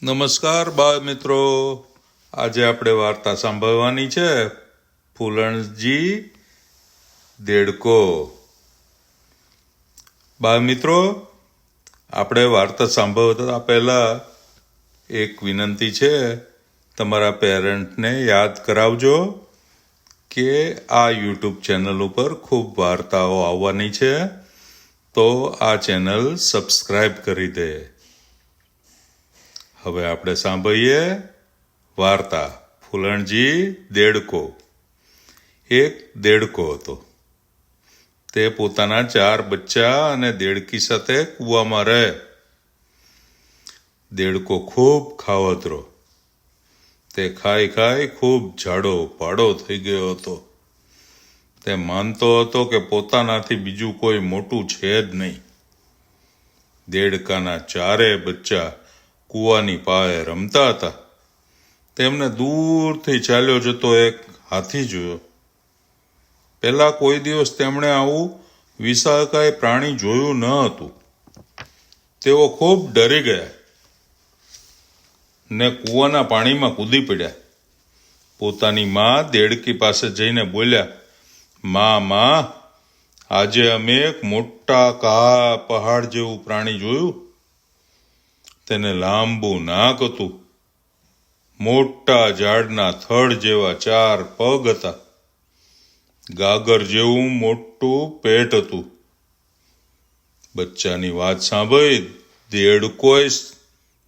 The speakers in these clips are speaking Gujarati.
નમસ્કાર બાળ મિત્રો, આજે આપણે વાર્તા સાંભળવાની છે ફૂલણજી દેડકો. બાળ મિત્રો, આપણે વાર્તા સાંભળતા પહેલા એક વિનંતી છે, તમારા પેરેન્ટને યાદ કરાવજો કે આ યુટ્યુબ ચેનલ ઉપર ખૂબ વાર્તાઓ આવવાની છે, તો આ ચેનલ સબસ્ક્રાઈબ કરી દે. હવે આપણે સાંભળીએ વાર્તા ફૂલણજી દેડકો. એક દેડકો હતો. તે પોતાના 4 બચ્ચા અને દેડકી સાથે કૂવામાં રહે. દેડકો ખૂબ ખાવતરો. તે ખાઈ ખૂબ જાડો પાડો થઈ ગયો હતો. તે માનતો હતો કે પોતાનાથી બીજું કોઈ મોટું છે જ નહીં. દેડકાના 4 બચ્ચા કૂવાની પાસે રમતા હતા. તેમને દૂરથી ચાલ્યો જતો એક હાથી જોયો. પહેલા કોઈ દિવસ તેમણે આવું વિશાળકાય પ્રાણી જોયું ન હતું. તેઓ ખૂબ ડરી ગયા ને કૂવાના પાણીમાં કૂદી પડ્યા. પોતાની માં દેડકી પાસે જઈને બોલ્યા, માં, આજે અમે એક મોટા પહાડ જેવું પ્રાણી જોયું. તેને લાંબુ નાક હતું. મોટા ઝાડના થડ જેવા 4 પગ હતા. ગાગર જેવું મોટું પેટ હતું. બચ્ચાની વાત સાંભળી દેડકોય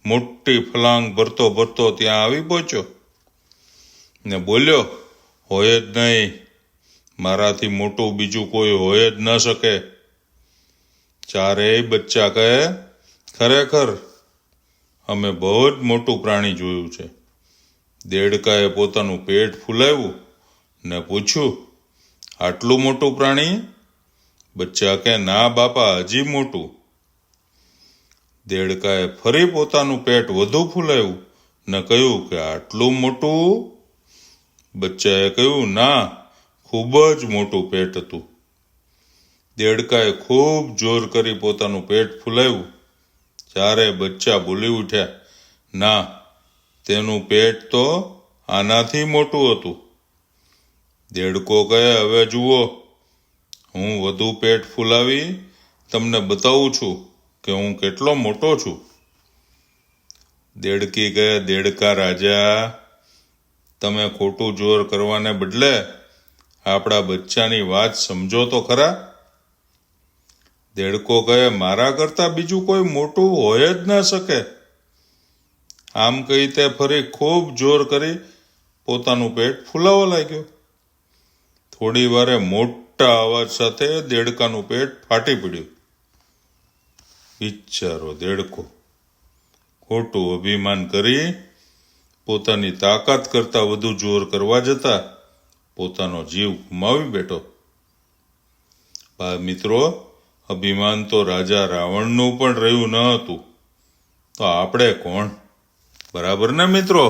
મોટી ફલાંગ ભરતો ત્યાં આવી પહોંચ્યો ને બોલ્યો, હોય જ નહીં, મારાથી મોટું બીજું કોઈ હોય જ ન શકે. 4 બચ્ચા કહે, ખરેખર અમે બહુ જ મોટું પ્રાણી જોયું છે. દેડકાએ પોતાનું પેટ ફૂલાવ્યું ને પૂછ્યું, આટલું મોટું પ્રાણી? બચ્ચા કે, ના બાપા, હજી મોટું. દેડકાએ ફરી પોતાનું પેટ વધુ ફૂલાવ્યું ને કહ્યું કે આટલું મોટું? બચ્ચાએ કહ્યું, ના, ખૂબ જ મોટું પેટ હતું. દેડકાએ ખૂબ જોર કરી પોતાનું પેટ ફૂલાવ્યું. 4 બચ્ચા બોલી ઉઠ્યા, ના, તેનું પેટ તો આનાથી મોટું હતું. દેડકો કહે, હવે જુઓ, હું વધુ પેટ ફૂલાવી તમને બતાવું છું કે હું કેટલો મોટો છું. દેડકી કહે, દેડકા રાજા, તમે ખોટું જોર કરવાને બદલે આપણા બચ્ચાની વાત સમજો તો ખરા. દેડકો કહે, મારા કરતાં બીજું કોઈ મોટું હોય જ ન શકે. આમ કહી તે ફરી ખૂબ જોર કરી પોતાનું પેટ ફૂલાવવા લાગ્યો. થોડી વારે મોટા અવાજ સાથે દેડકાનું પેટ ફાટી પડ્યું. બિચારો દેડકો ખોટું અભિમાન કરી પોતાની તાકાત કરતાં વધુ જોર કરવા જતા પોતાનો જીવ ગુમાવી બેઠો. મિત્રો, અભિમાન તો રાજા રાવણનું પણ રહ્યું ન હતું, તો આપણે કોણ? બરાબર ને મિત્રો?